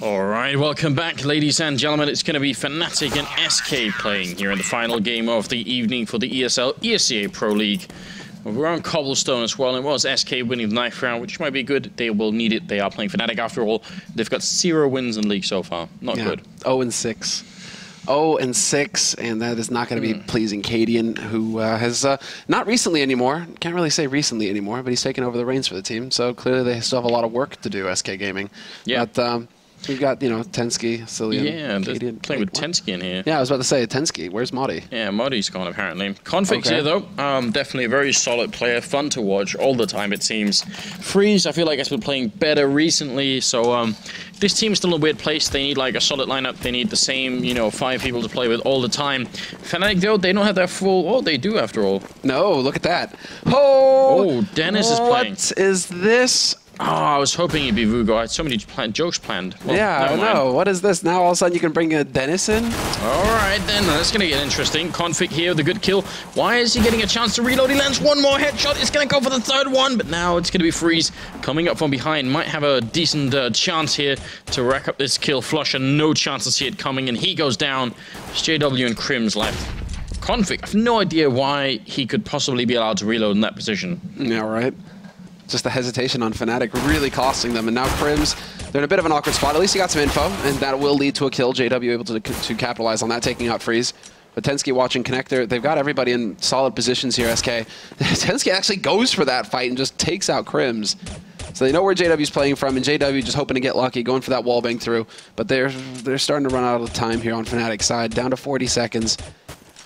All right, welcome back, ladies and gentlemen. It's going to be Fnatic and SK playing here in the final game of the evening for the ESL ESEA Pro League. We're on cobblestone as well, and it was SK winning the 9th round, which might be good. They will need it. They are playing Fnatic after all. They've got 0 wins in league so far. Not good. 0-6. 0-6, and that is not going to be pleasing Cadian, who has not recently anymore. Can't really say recently anymore, but he's taken over the reins for the team. So clearly they still have a lot of work to do, SK Gaming. Yeah. But we've got, Tensky, Cillian, yeah, Cadian. playing with Tensky in here. Yeah, I was about to say Tensky. Where's Modi? Yeah, Modi's gone apparently. Conflict's here though. Definitely a very solid player, fun to watch all the time it seems. Freeze, I feel like has been playing better recently. So this team's still in a weird place. They need like a solid lineup. They need the same, 5 people to play with all the time. Fnatic though, they don't have their full. Oh, they do after all. No, look at that. Oh, Dennis is playing. What is this? Oh, I was hoping it'd be Vugo. I had so many jokes planned. Well, yeah, I know. What is this? Now all of a sudden you can bring a Dennis in? All right, then. That's going to get interesting. Config here with a good kill. Why is he getting a chance to reload? He lands one more headshot. It's going to go for the 3rd one, but now it's going to be Freeze coming up from behind. Might have a decent chance here to rack up this kill. Flusher, no chance to see it coming, and he goes down. It's JW and Crims left. Config, I have no idea why he could possibly be allowed to reload in that position. Yeah, right. Just the hesitation on Fnatic really costing them, and now Crims, they're in a bit of an awkward spot. At least he got some info, and that will lead to a kill. JW able to capitalize on that, taking out Freeze. But Tensky watching Connector. They've got everybody in solid positions here, SK. Tensky actually goes for that fight and just takes out Crims. So they know where JW's playing from, and JW just hoping to get lucky, going for that wallbang through. But they're starting to run out of time here on Fnatic's side, down to 40 seconds.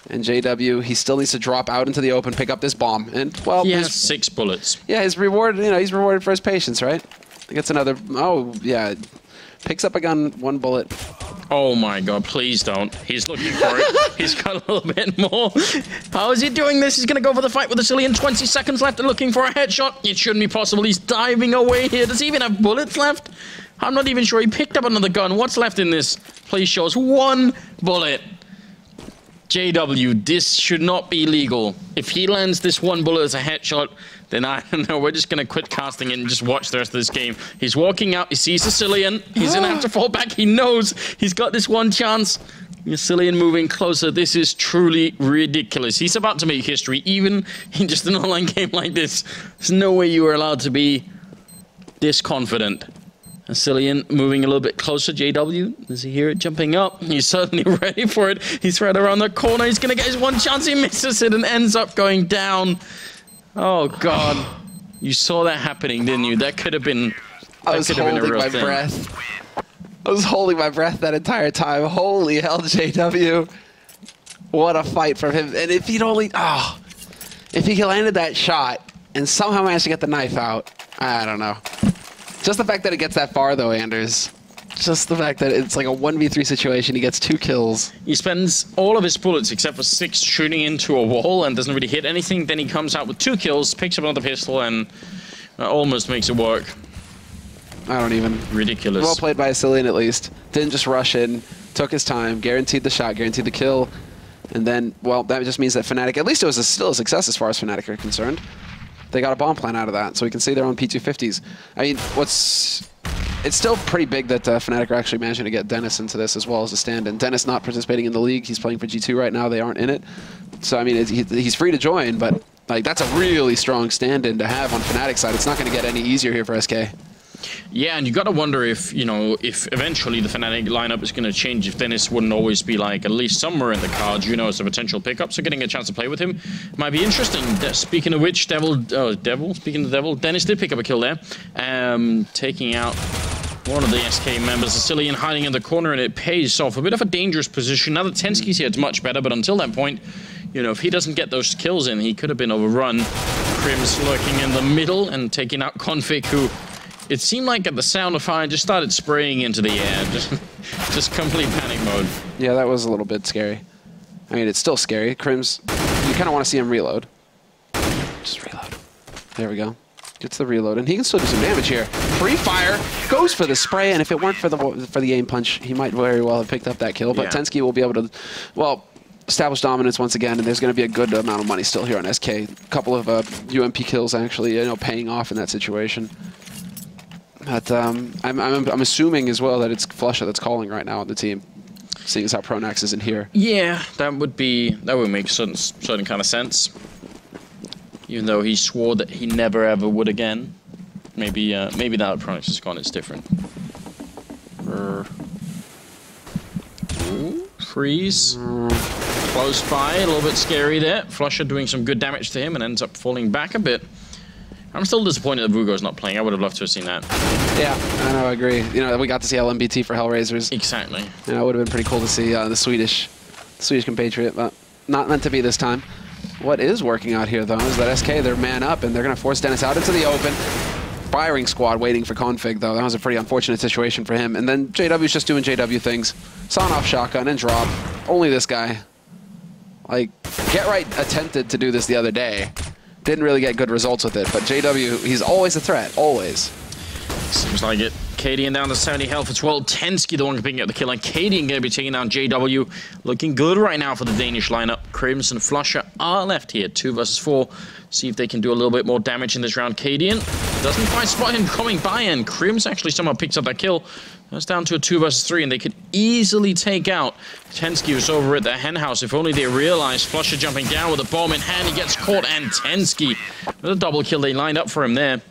And JW, he still needs to drop out into the open, pick up this bomb. And, well, he has 6 bullets. Yeah, his reward, he's rewarded for his patience, right? He gets another, yeah. Picks up a gun, 1 bullet. Oh my god, please don't. He's looking for it. He's got a little bit more. How is he doing this? He's going to go for the fight with the Cillian. 20 seconds left and looking for a headshot. It shouldn't be possible. He's diving away here. Does he even have bullets left? I'm not even sure. He picked up another gun. What's left in this? Please show us 1 bullet. JW, this should not be legal. If he lands this 1 bullet as a headshot, then I don't know. We're just going to quit casting and just watch the rest of this game. He's walking out. He sees a Cillian. He's going to have to fall back. He knows he's got this 1 chance. Cillian moving closer. This is truly ridiculous. He's about to make history, even in just an online game like this. There's no way you are allowed to be this confident. And Cillian moving a little bit closer. JW, does he hear it jumping up? He's certainly ready for it. He's right around the corner. He's going to get his 1 chance. He misses it and ends up going down. Oh, God. You saw that happening, didn't you? That could have been I was holding my breath. I was holding my breath that entire time. Holy hell, JW. What a fight from him. And if he'd only... Oh, if he landed that shot and somehow managed to get the knife out, I don't know. Just the fact that it gets that far, though, Anders. Just the fact that it's like a 1v3 situation. He gets 2 kills. He spends all of his bullets, except for 6, shooting into a wall and doesn't really hit anything. Then he comes out with 2 kills, picks up another pistol, and almost makes it work. I don't even... Ridiculous. Well played by Cillian, at least. Didn't just rush in. Took his time. Guaranteed the shot. Guaranteed the kill. And then, well, that just means that Fnatic... At least it was still a success as far as Fnatic are concerned. They got a bomb plan out of that, so we can see they're on P250s. I mean, it's still pretty big that Fnatic are actually managing to get Dennis into this as well as a stand-in. Dennis not participating in the league. He's playing for G2 right now. They aren't in it. So, I mean, he's free to join, but like that's a really strong stand-in to have on Fnatic's side. It's not going to get any easier here for SK. Yeah, and you got to wonder if, if eventually the Fnatic lineup is going to change, if Dennis wouldn't always be like at least somewhere in the cards, as a potential pickup. So getting a chance to play with him might be interesting. Speaking of which, speaking of Devil, Dennis did pick up a kill there. Taking out one of the SK members, Cillian hiding in the corner, and it pays off. A bit of a dangerous position. Now that Tensky's here, it's much better, but until that point, if he doesn't get those kills in, he could have been overrun. Crims lurking in the middle and taking out Config, who... It seemed like at the sound of fire just started spraying into the air. Just complete panic mode. Yeah, that was a little bit scary. I mean, it's still scary. Crims, you kind of want to see him reload. Just reload. There we go. Gets the reload, and he can still do some damage here. Pre-fire, goes for the spray, and if it weren't for the aim punch, he might very well have picked up that kill. But Tensky will be able to, well, establish dominance once again, and there's going to be a good amount of money still here on SK. A couple of UMP kills actually, paying off in that situation. But I'm assuming as well that it's Flusha that's calling right now on the team, seeing as how Pronax isn't here. Yeah, that would make certain kind of sense. Even though he swore that he never ever would again. Maybe now that Pronax is gone, it's different. Freeze. Close by, a little bit scary there. Flusha doing some good damage to him and ends up falling back a bit. I'm still disappointed that Vugo's not playing. I would have loved to have seen that. Yeah, I know, I agree. You know, we got to see LMBT for Hellraisers. Exactly. You know, it would have been pretty cool to see the Swedish compatriot, but not meant to be this time. What is working out here, though, is that SK, they're man up, and they're going to force Dennis out into the open. Firing squad waiting for Config, though. That was a pretty unfortunate situation for him. And then JW's just doing JW things. Sawn off shotgun and drop. Only this guy. Like, Get Right attempted to do this the other day. Didn't really get good results with it, but JW, he's always a threat, always. Seems like it. Cadian down to 70 health as well. Tensky the one picking up the kill, and Cadian going to be taking down JW. Looking good right now for the Danish lineup. Crims and Flusha are left here, 2 versus 4. See if they can do a little bit more damage in this round. Cadian doesn't quite spot him coming by, and Crims actually somehow picks up that kill. That's down to a 2 versus 3, and they could easily take out Tensky, who's over at the hen house. If only they realized Flusha jumping down with a bomb in hand. He gets caught, and Tensky with a double kill. They lined up for him there.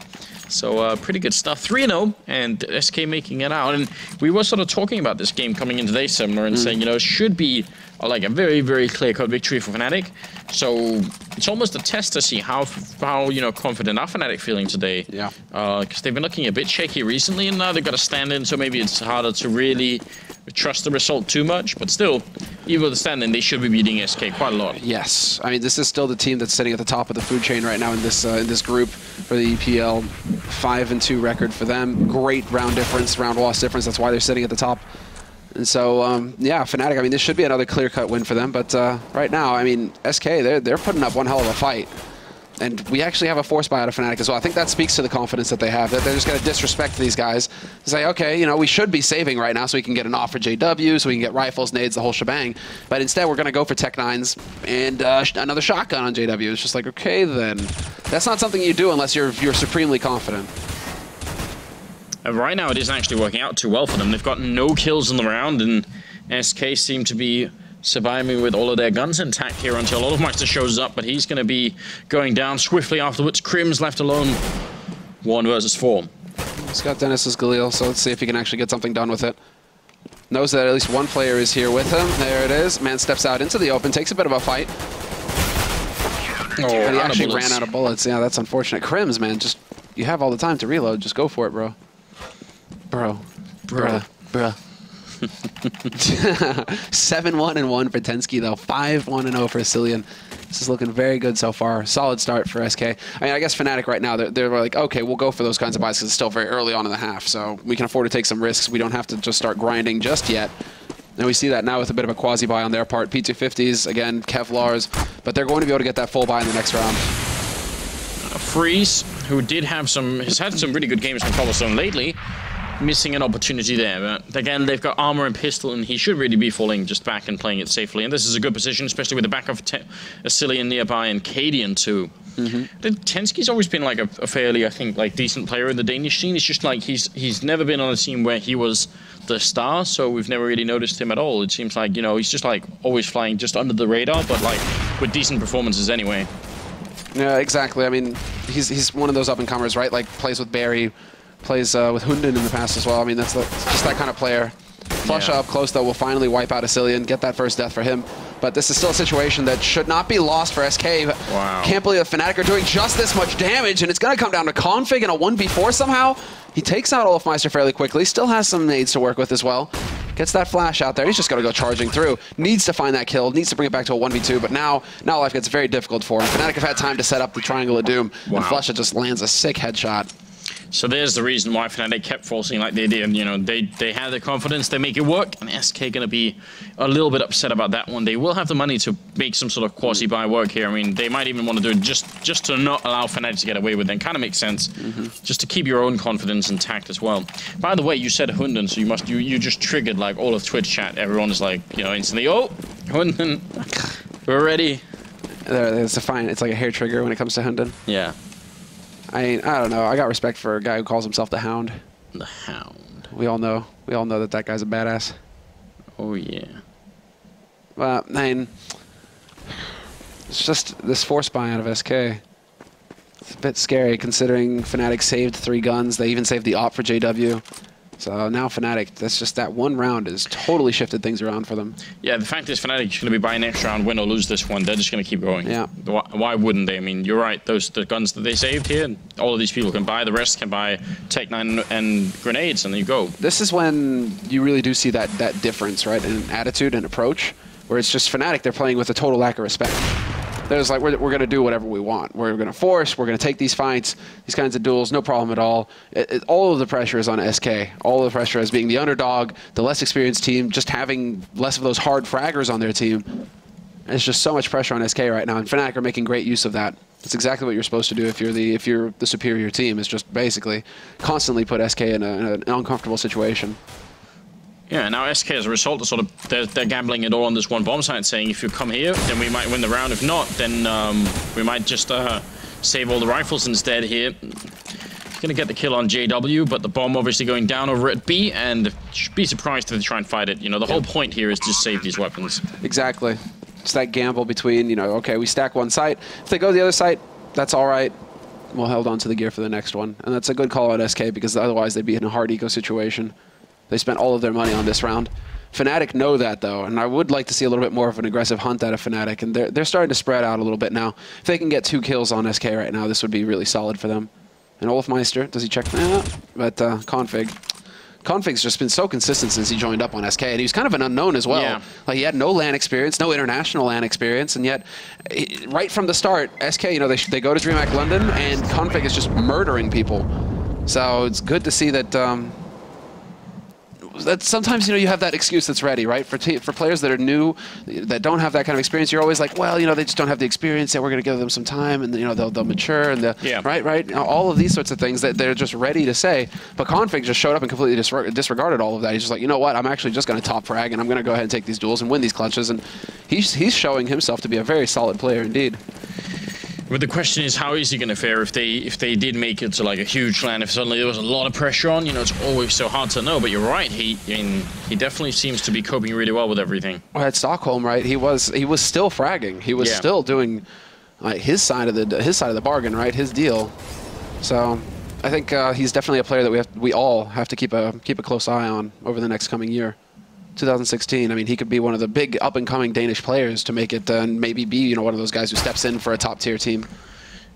So pretty good stuff. 3-0, and SK making it out. And we were sort of talking about this game coming into today's seminar and saying, you know, it should be like a very, very clear-cut victory for Fnatic. So it's almost a test to see how you know, confident are Fnatic feeling today. Yeah. Because they've been looking a bit shaky recently, and now they've got a stand-in, so maybe it's harder to really trust the result too much. But still, even with the stand-in, they should be beating SK quite a lot. Yes. I mean, this is still the team that's sitting at the top of the food chain right now in this group for the EPL. 5-2 record for them. Great round difference, round loss difference. That's why they're sitting at the top. And so, yeah, Fnatic, I mean, this should be another clear-cut win for them. But right now, I mean, SK, they're putting up one hell of a fight. And we actually have a force buy out of Fnatic as well. I think that speaks to the confidence that they have, that they're just going to disrespect these guys. Say, okay, you know, we should be saving right now so we can get an off for JW, so we can get rifles, nades, the whole shebang. But instead, we're going to go for Tech 9s and another shotgun on JW. It's just like, okay, then. That's not something you do unless you're supremely confident. Right now, it isn't actually working out too well for them. They've got no kills in the round, and SK seem to be surviving with all of their guns intact here until Olofmeister shows up, but he's going to be going down swiftly afterwards. Crims left alone, 1 versus 4. He's got Dennis's Galil, so let's see if he can actually get something done with it. Knows that at least one player is here with him. There it is. Man steps out into the open, takes a bit of a fight. Oh, but he actually ran out of bullets. Yeah, that's unfortunate. Crims, man, just, you have all the time to reload. Just go for it, bro. Bruh. 7-1-1 for Tensky, though. 5-1-0 for Cillian. This is looking very good so far. Solid start for SK. I mean, I guess Fnatic right now, they're like, okay, we'll go for those kinds of buys because it's still very early on in the half, so we can afford to take some risks. We don't have to just start grinding just yet. And we see that now with a bit of a quasi-buy on their part. P250s, again, Kevlars, but they're going to be able to get that full buy in the next round. Freeze, who has had some really good games on Cobblestone lately, missing an opportunity there. But again, they've got armor and pistol, and he should really be falling just back and playing it safely. And this is a good position, especially with the back of Cillian nearby and Cadian too. Tensky's always been like a fairly, I think, like decent player in the Danish scene. It's just like he's never been on a team where he was the star, so we've never really noticed him at all. It seems like, you know, he's just like always flying just under the radar, but like with decent performances anyway. Yeah, exactly. I mean, he's one of those up-and-comers, right? Like, plays with Barry, plays with Hunden in the past as well. I mean, that's just that kind of player. Flusha up close, though, will finally wipe out a Cillian, get that first death for him. But this is still a situation that should not be lost for SK. Wow. Can't believe that Fnatic are doing just this much damage, and it's going to come down to Config and a 1v4 somehow. He takes out Olofmeister fairly quickly, still has some nades to work with as well. Gets that flash out there. He's just got to go charging through. Needs to find that kill. Needs to bring it back to a 1v2. But now life gets very difficult for him. Fnatic have had time to set up the Triangle of Doom. Wow. And Flusha just lands a sick headshot. So there's the reason why Fnatic kept forcing like they did. You know, they have the confidence, they make it work, and SK going to be a little bit upset about that one. They will have the money to make some sort of quasi-buy work here. I mean, they might even want to do it just to not allow Fnatic to get away with it. Kind of makes sense, just to keep your own confidence intact as well. By the way, you said Hunden, so you just triggered like all of Twitch chat. Everyone is like, you know, instantly, oh, Hunden, we're ready. It's like a hair trigger when it comes to Hunden. Yeah. I don't know. I got respect for a guy who calls himself the Hound. the Hound. We all know that that guy's a badass. Oh yeah. I mean, it's just this force buy out of SK. It's a bit scary considering Fnatic saved 3 guns. They even saved the op for JW. So now Fnatic, that's just that one round has totally shifted things around for them. Yeah, the fact is Fnatic's going to be buying next round, win or lose this one. They're just going to keep going. Yeah. Why wouldn't they? I mean, you're right. The guns that they saved here, all of these people can buy. The rest can buy Tech-9 and grenades, and then you go. This is when you really do see that difference, right, in attitude and approach, where it's just Fnatic, they're playing with a total lack of respect. There's like, we're going to do whatever we want. We're going to force, we're going to take these fights, these kinds of duels, no problem at all. All of the pressure is on SK. All of the pressure as being the underdog, the less experienced team, just having less of those hard fraggers on their team. There's just so much pressure on SK right now, and Fnatic are making great use of that. That's exactly what you're supposed to do if you're the superior team, is just basically constantly put SK in an uncomfortable situation. Yeah, now SK as a result is sort of they're gambling it all on this one bomb site, saying if you come here, then we might win the round. If not, then we might just save all the rifles instead here. Gonna get the kill on JW, but the bomb obviously going down over at B, and should be surprised if they try and fight it. You know, the whole point here is to save these weapons. Exactly. It's that gamble between, you know, okay, we stack one site. If they go to the other site, that's all right. We'll hold on to the gear for the next one. And that's a good call on SK, because otherwise they'd be in a hard eco situation. They spent all of their money on this round. Fnatic know that, though, and I would like to see a little bit more of an aggressive hunt out of Fnatic, and they're starting to spread out a little bit now. If they can get 2 kills on SK right now, this would be really solid for them. And Olafmeister, does he check? But Config's just been so consistent since he joined up on SK, and he was kind of an unknown as well. Yeah. Like, he had no LAN experience, no international LAN experience, and yet, right from the start, SK, you know, they go to DreamHack London, and Config is just murdering people. So it's good to see that... that sometimes, you know, you have that excuse that's ready, right? For players that are new, that don't have that kind of experience, you're always like, well, you know, they just don't have the experience. Yeah, we're going to give them some time, and you know, they'll mature, and right, you know, all of these sorts of things that they're just ready to say. But Config just showed up and completely disregarded all of that. He's just like, you know what? I'm actually just going to top frag, and I'm going to go ahead and take these duels and win these clutches. And he's showing himself to be a very solid player indeed. But the question is, how is he going to fare if they did make it to like a huge LAN? If suddenly there was a lot of pressure on, you know, it's always so hard to know. But you're right, he definitely seems to be coping really well with everything. Well, at Stockholm, right, he was still fragging. He was still doing his side of the bargain, right, his deal. So I think he's definitely a player that we all have to keep a close eye on over the next coming year. 2016, I mean, he could be one of the big up-and-coming Danish players to make it and maybe be, you know, one of those guys who steps in for a top-tier team.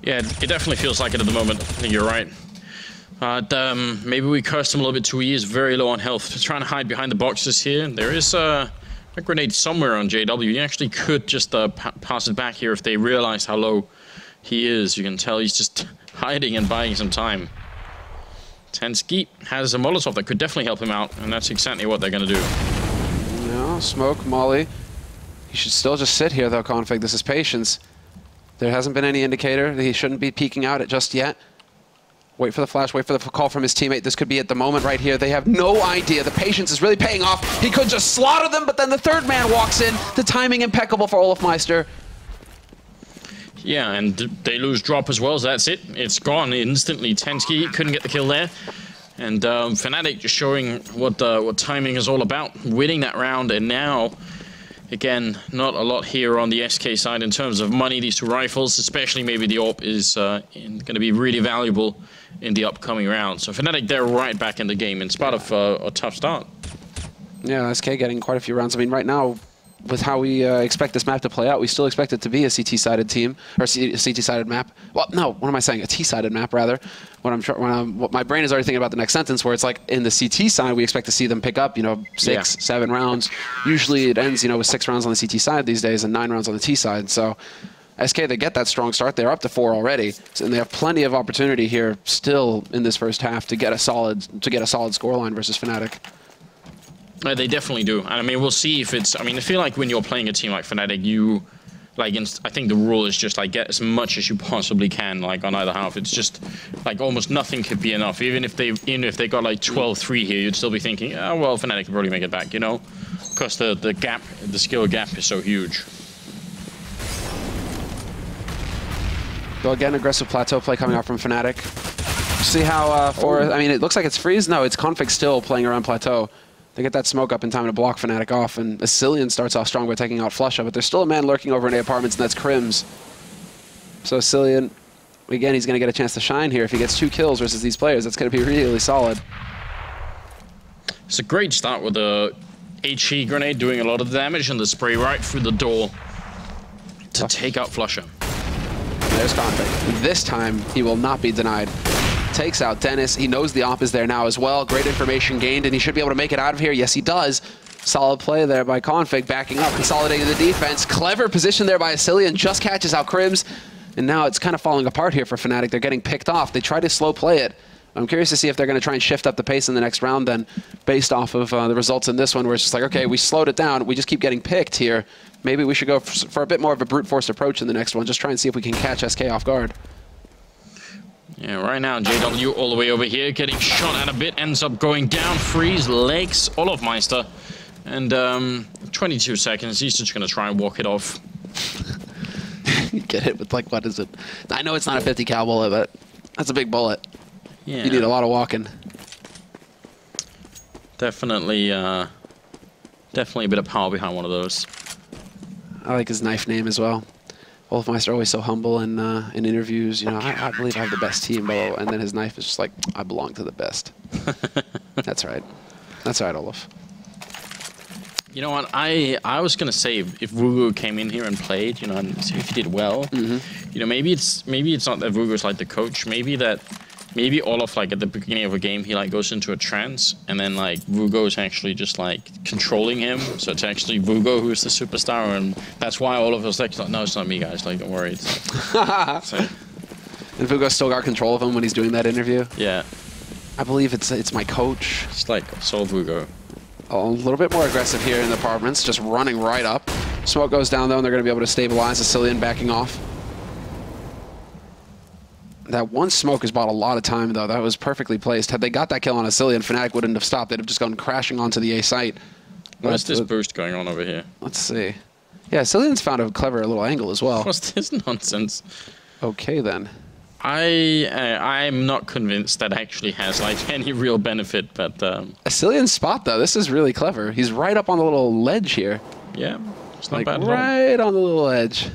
Yeah, it definitely feels like it at the moment. I think you're right. Maybe we cursed him a little bit too. He is very low on health. Just trying to hide behind the boxes here. There is a grenade somewhere on JW. You actually could just pass it back here if they realize how low he is. You can tell he's just hiding and buying some time. Tensky has a Molotov that could definitely help him out, and that's exactly what they're going to do. No, smoke, molly. He should still just sit here, though, Config. This is patience. There hasn't been any indicator that he shouldn't be peeking out just yet. Wait for the flash, wait for the call from his teammate. This could be at the moment right here. They have no idea. The patience is really paying off. He could just slaughter them, but then the third man walks in. The timing impeccable for Olafmeister. Yeah, and they lose drop as well, so that's it. It's gone instantly. Tensky couldn't get the kill there. And Fnatic just showing what timing is all about, winning that round. And now, again, not a lot here on the SK side in terms of money. These 2 rifles, especially maybe the AWP, is going to be really valuable in the upcoming round. So Fnatic, they're right back in the game in spite of a tough start. Yeah, SK getting quite a few rounds. I mean, right now, with how we expect this map to play out, we still expect it to be a CT-sided team, or CT-sided map. Well, no, what am I saying? A T-sided map, rather. What my brain is already thinking about the next sentence, where it's like, in the CT side, we expect to see them pick up, you know, 6, 7 rounds. Usually it ends, you know, with 6 rounds on the CT side these days and 9 rounds on the T side. So SK, they get that strong start. They're up to 4 already, and they have plenty of opportunity here still in this first half to get a solid scoreline versus Fnatic. They definitely do. And I mean, we'll see if it's... I mean, I feel like when you're playing a team like Fnatic, you... Like, I think the rule is just, like, get as much as you possibly can, like, on either half. It's just, like, almost nothing could be enough. Even if they got, like, 12-3 here, you'd still be thinking, oh, well, Fnatic could probably make it back, you know? Because the gap, the skill gap is so huge. So again, aggressive plateau play coming out from Fnatic. See how I mean, it looks like it's Freeze. No, it's Config still playing around Plateau. They get that smoke up in time to block Fnatic off, and ESEA starts off strong by taking out Flusha, but there's still a man lurking over in the apartments, and that's Crims. So ESEA, again, he's going to get a chance to shine here. If he gets 2 kills versus these players, that's going to be really solid. It's a great start with the HE grenade doing a lot of damage and the spray right through the door to take out Flusha. There's Config. This time, he will not be denied. Takes out Dennis. He knows the op is there now as well. Great information gained, and he should be able to make it out of here. Yes, he does. Solid play there by Config, backing up, consolidating the defense. Clever position there by ESEA, and just catches out Crims. And now it's kind of falling apart here for Fnatic. They're getting picked off. They try to slow play it. I'm curious to see if they're going to try and shift up the pace in the next round then, based off of the results in this one, where it's just like, okay, we slowed it down. We just keep getting picked here. Maybe we should go for a bit more of a brute force approach in the next one. Just try and see if we can catch SK off guard. Yeah, right now, JW all the way over here, getting shot at a bit, ends up going down, Freeze, legs, Olofmeister, and 22 seconds, he's just going to try and walk it off. You get hit with, like, what is it? I know it's not a 50 cal bullet, but that's a big bullet. Yeah. You need a lot of walking. Definitely, definitely a bit of power behind one of those. I like his knife name as well. Olofmeister always so humble in interviews. You know, I believe I have the best team, and then his knife is just like, I belong to the best. That's right. That's right, Olaf. You know what? I was gonna say if Vugo came in here and played, you know, and if he did well, you know, maybe it's not that Vugo's like the coach. Maybe Olaf, like at the beginning of a game, he like goes into a trance, and then like Vugo is actually just like controlling him. So it's actually Vugo who's the superstar, and that's why Olaf was like, no, it's not me, guys. Like, don't worry. So. And Vugo still got control of him when he's doing that interview. Yeah, I believe it's my coach. It's like Soul Vugo. A little bit more aggressive here in the apartments, just running right up. Smoke goes down though, and they're going to be able to stabilize ESEA backing off. That one smoke has bought a lot of time, though. That was perfectly placed. Had they got that kill on ESEA, Fnatic wouldn't have stopped. They'd have just gone crashing onto the A site. What's this boost going on over here? Let's see. Yeah, ESEA's found a clever little angle as well. What's this nonsense? Okay, then. I'm not convinced that actually has like any real benefit, but... ESEA's spot, though. This is really clever. He's right up on the little ledge here. Yeah, it's not like bad at all. Right on the little edge.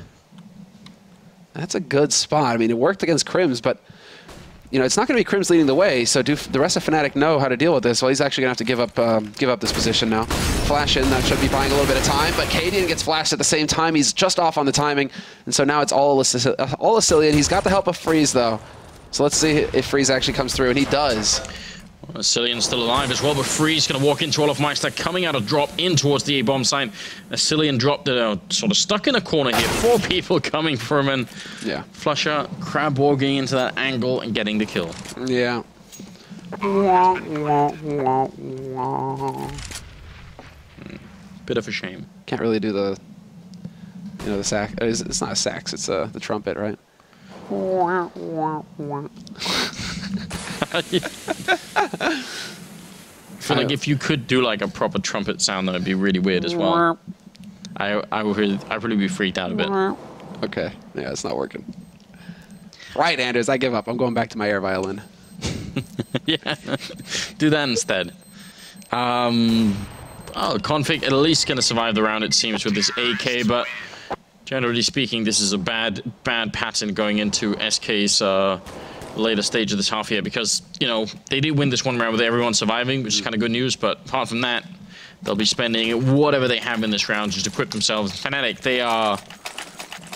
That's a good spot. I mean, it worked against Crims, but you know, it's not going to be Crims leading the way. So do the rest of Fnatic know how to deal with this? Well, he's actually going to have to give up this position now. Flash in, that should be buying a little bit of time, but Cadian gets flashed at the same time. He's just off on the timing, and so now it's all ESEA. He's got the help of Freeze though. So let's see if Freeze actually comes through, and he does. ESEA's still alive as well, but Freeze going to walk into Olofmeister, coming out of drop in towards the A-bomb site. ESEA dropped it, sort of stuck in a corner here. 4 people coming from him. Yeah. Flusha, crab walking into that angle and getting the kill. Yeah. Bit of a shame. Can't really do the, you know, the sax. It's not a sax, it's the trumpet, right? I feel like if you could do like a proper trumpet sound, then it'd be really weird as well. I'd really be freaked out a bit. Okay, yeah, it's not working. Right, Anders, I give up. I'm going back to my air violin. Yeah, do that instead. Oh, Config at least going to survive the round, it seems, with this AK, but generally speaking, this is a bad pattern going into SK's later stage of this half here, because, you know, they did win this one round with everyone surviving, which is kind of good news, but apart from that, they'll be spending whatever they have in this round just to equip themselves. Fnatic,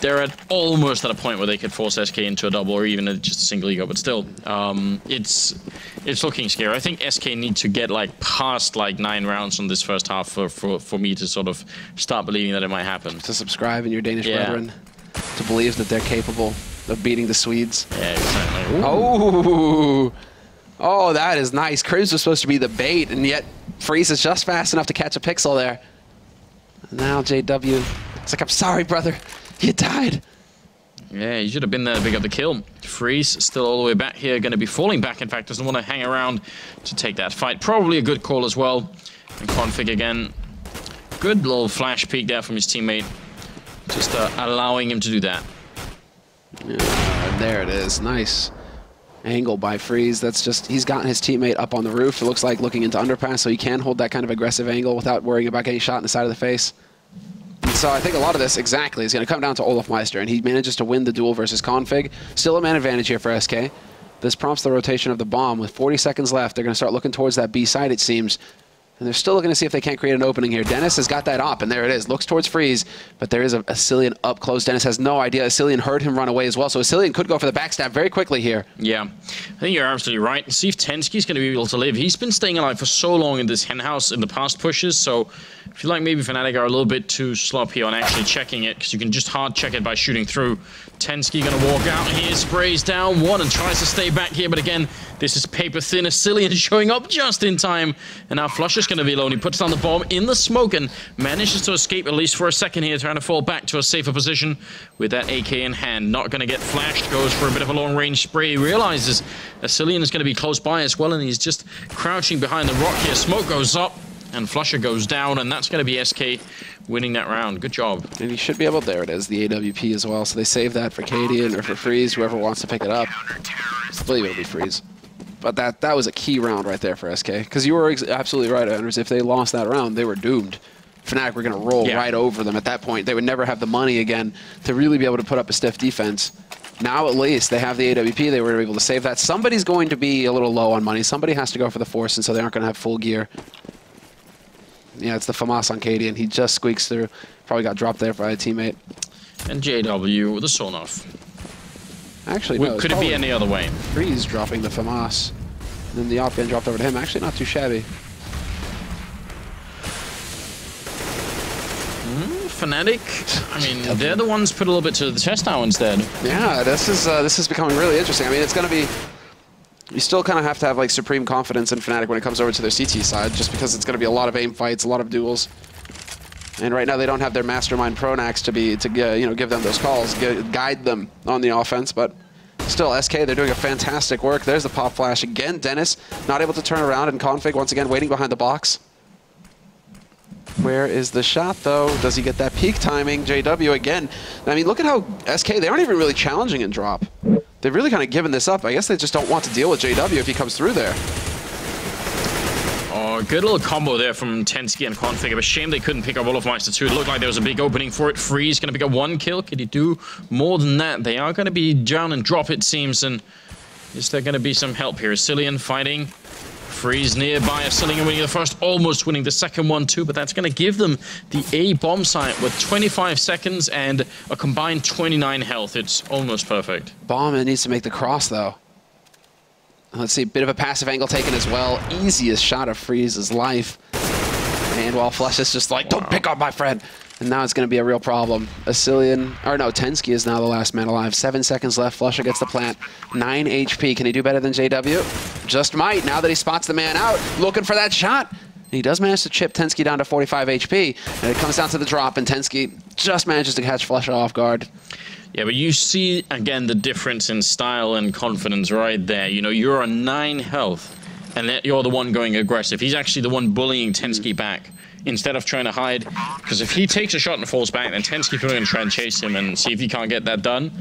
they're almost at a point where they could force SK into a double or even just a single ego, but still, it's looking scary. I think SK need to get like past like 9 rounds on this first half for me to sort of start believing that it might happen. To subscribe in your Danish brethren, to believe that they're capable of beating the Swedes. Yeah, exactly. Ooh. Oh, that is nice. Crims was supposed to be the bait, and yet Freeze is just fast enough to catch a pixel there. And now JW, it's like, I'm sorry, brother. You died. Yeah, you should have been there to pick up the kill. Freeze still all the way back here, going to be falling back. In fact, doesn't want to hang around to take that fight. Probably a good call as well. And Config again. Good little flash peek there from his teammate. Just allowing him to do that. Yeah, there it is. Nice. angle by Freeze. That's just, he's gotten his teammate up on the roof. It looks like looking into underpass, so he can hold that kind of aggressive angle without worrying about getting shot in the side of the face. And so I think a lot of this exactly is going to come down to olofmeister, and he manages to win the duel versus Config. Still a man advantage here for SK. This prompts the rotation of the bomb. With 40 seconds left, they're going to start looking towards that B side, it seems. And they're still looking to see if they can't create an opening here. Dennis has got that op, and there it is. Looks towards Freeze, but there is a Cillian up close. Dennis has no idea. Cillian heard him run away as well, so Cillian could go for the backstab very quickly here. Yeah, I think you're absolutely right. See if Tensky's going to be able to live. He's been staying alive for so long in this henhouse in the past pushes, so I feel like maybe Fnatic are a little bit too sloppy on actually checking it, because you can just hard check it by shooting through. Tensky going to walk out here, sprays down one and tries to stay back here, but again, this is paper thin. Cillian showing up just in time, and now Flusher's going to be alone. He puts down the bomb in the smoke and manages to escape at least for a second here, trying to fall back to a safer position with that AK in hand. Not going to get flashed, goes for a bit of a long-range spray. He realizes Cillian is going to be close by as well, and he's just crouching behind the rock here. Smoke goes up, and Flusher goes down, and that's going to be SK winning that round. Good job. And he should be able, there it is, the AWP as well. So they save that for Cadian or for Freeze, whoever wants to pick it up. I believe it'll be Freeze. But that was a key round right there for SK. Because you were absolutely right, Anders. If they lost that round, they were doomed. Fnatic were going to roll right over them at that point. They would never have the money again to really be able to put up a stiff defense. Now at least they have the AWP. They were able to save that. Somebody's going to be a little low on money. Somebody has to go for the force, and so they aren't going to have full gear. Yeah, it's the FAMAS on Cadian. He just squeaks through. Probably got dropped there by a teammate. And JW with a Sonoff. Actually, no. Could it be any other way? Freeze dropping the FAMAS. And then the op getting dropped over to him. Actually, not too shabby. Fnatic, I mean, they're the ones put a little bit to the test now instead. Yeah, this is becoming really interesting. I mean, it's going to be... You still kind of have to have like supreme confidence in Fnatic when it comes over to their CT side, just because it's going to be a lot of aim fights, a lot of duels. And right now they don't have their mastermind Pronax to give them those calls, guide them on the offense. But still, SK, they're doing a fantastic work. There's the pop flash again. Dennis not able to turn around, and Config once again waiting behind the box. Where is the shot though? Does he get that peak timing? JW again. I mean, look at how SK, they aren't even really challenging in drop. They've really kind of given this up. I guess they just don't want to deal with JW if he comes through there. Oh, good little combo there from Tensky and Config. A shame they couldn't pick up olofmeister too. It looked like there was a big opening for it. Freeze going to pick up one kill. Could he do more than that? They are going to be down and drop, it seems. And is there going to be some help here? Cillian fighting. Freeze nearby. Cillian winning the first, almost winning the second one too, but that's going to give them the A bomb site with 25 seconds and a combined 29 health. It's almost perfect. Bomb needs to make the cross though. Let's see, bit of a passive angle taken as well. Easiest shot of Freeze's life. And while Flush is just like, don't pick up my friend. And now it's going to be a real problem. Tensky is now the last man alive. 7 seconds left. Flusher gets the plant. 9 HP. Can he do better than JW? Just might, now that he spots the man out. Looking for that shot. And he does manage to chip Tensky down to 45 HP. And it comes down to the drop, and Tensky just manages to catch Flusher off guard. Yeah, but you see, again, the difference in style and confidence right there. You know, you're on 9 health, and you're the one going aggressive. He's actually the one bullying Tensky back, instead of trying to hide. Because if he takes a shot and falls back, then Tensky's going to try and chase him and see if he can't get that done.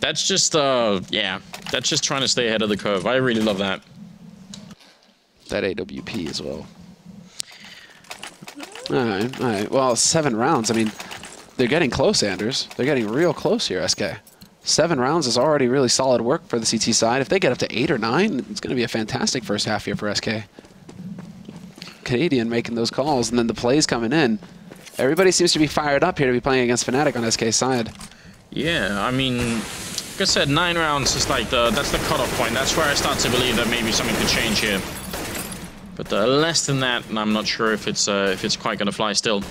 That's just, that's just trying to stay ahead of the curve. I really love that. That AWP as well. All right. Well, 7 rounds. I mean, they're getting close, Anders. They're getting real close here, SK. 7 rounds is already really solid work for the CT side. If they get up to 8 or 9, it's going to be a fantastic first half here for SK. Canadian making those calls, and then the plays coming in. Everybody seems to be fired up here to be playing against Fnatic on SK's side. Yeah, I mean, like I said, 9 rounds is like that's the cutoff point. That's where I start to believe that maybe something could change here. But less than that, I'm not sure if it's quite going to fly still.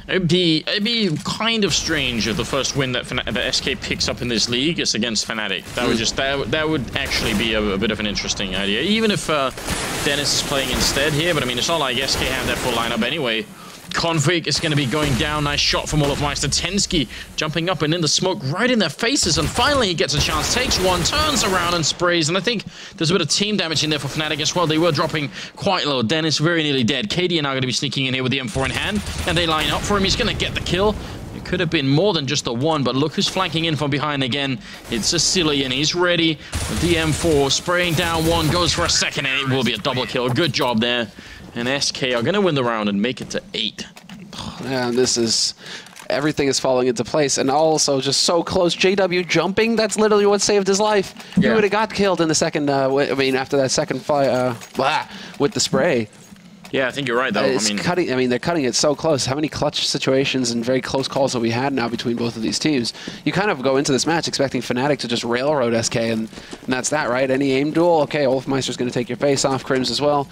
It'd be kind of strange if the first win that SK picks up in this league is against Fnatic. That would just that would actually be a bit of an interesting idea. Even if Dennis is playing instead here, but I mean it's not like SK have their full lineup anyway. Config is going to be going down. Nice shot from olofmeister. Tensky jumping up and in the smoke right in their faces, and finally he gets a chance. Takes one, turns around and sprays, and I think there's a bit of team damage in there for Fnatic as well. They were dropping quite low. Dennis very nearly dead. KD are now going to be sneaking in here with the M4 in hand, and they line up for him. He's going to get the kill. It could have been more than just the one, but look who's flanking in from behind again. It's Sicilian. He's ready. The DM4 spraying down one, goes for a second, and it will be a double kill. Good job there. And SK are going to win the round and make it to 8. Yeah, and this is... Everything is falling into place, and also just so close. JW jumping, that's literally what saved his life. Yeah. He would have got killed in the second, I mean, after that second fire, with the spray. Yeah, I think you're right, though. I mean, they're cutting it so close. How many clutch situations and very close calls have we had now between both of these teams? You kind of go into this match expecting Fnatic to just railroad SK, and that's that, right? Any aim duel, okay, Olfmeister's going to take your face off, Crims as well.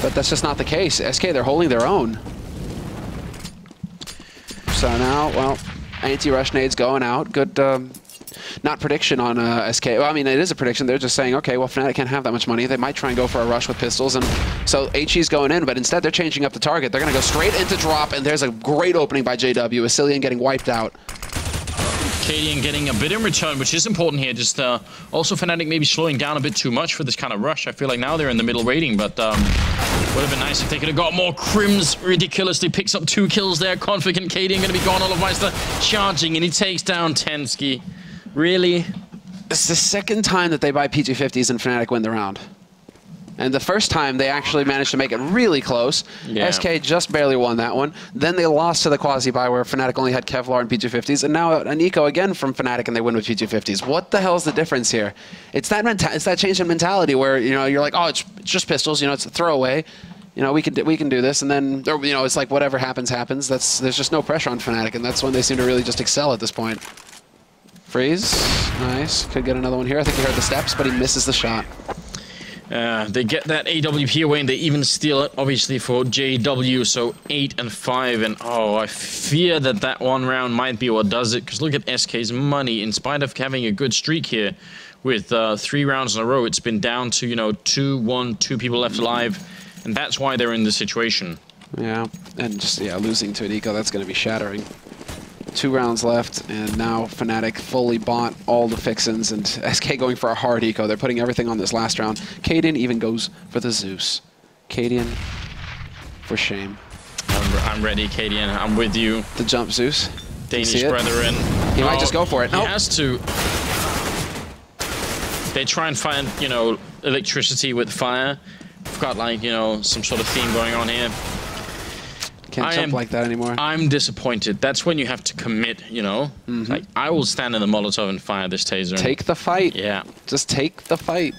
But that's just not the case. SK, they're holding their own. So now, well, anti-rush nades going out. Good, not prediction on SK. Well, I mean, it is a prediction. They're just saying, okay, well, Fnatic can't have that much money. They might try and go for a rush with pistols. And so HE's going in, but instead they're changing up the target. They're going to go straight into drop, and there's a great opening by JW. ESEA getting wiped out. Cadian getting a bit in return, which is important here. Just also Fnatic maybe slowing down a bit too much for this kind of rush. I feel like now they're in the middle waiting, but would have been nice if they could have got more. Crims ridiculously picks up 2 kills there. Config and Cadian going to be gone. Olofmeister charging, and he takes down Tensky. Really? It's the second time that they buy P250s and Fnatic win the round. And the first time, they actually managed to make it really close. Yeah. SK just barely won that one. Then they lost to the quasi-buy where Fnatic only had Kevlar and P250s. And now an eco again from Fnatic, and they win with P250s. What the hell is the difference here? It's that it's that change in mentality where, you know, you're like, oh, it's just pistols. You know, it's a throwaway. You know, we can do this. And then, or, you know, it's like whatever happens, happens. There's just no pressure on Fnatic. And that's when they seem to really just excel at this point. Freeze. Nice. Could get another one here. I think he heard the steps, but he misses the shot. They get that AWP away, and they even steal it, obviously, for JW, so 8 and 5, and oh, I fear that that one round might be what does it, because look at SK's money. In spite of having a good streak here, with 3 rounds in a row, it's been down to, you know, 2-1, 2 people left alive, and that's why they're in this situation. Yeah, and just, yeah, losing to an eco, that's going to be shattering. 2 rounds left, and now Fnatic fully bought all the fixins, and SK going for a hard eco. They're putting everything on this last round. Cadian even goes for the Zeus. Cadian, for shame. I'm ready, Cadian. I'm with you. The jump Zeus. Danish brethren. He might just go for it. He has to. They try and find, you know, electricity with fire. We've got, like, you know, some sort of theme going on here. Can't jump like that anymore. I'm disappointed. That's when you have to commit, you know? Like, I will stand in the Molotov and fire this taser. Take the fight. Yeah. Just take the fight.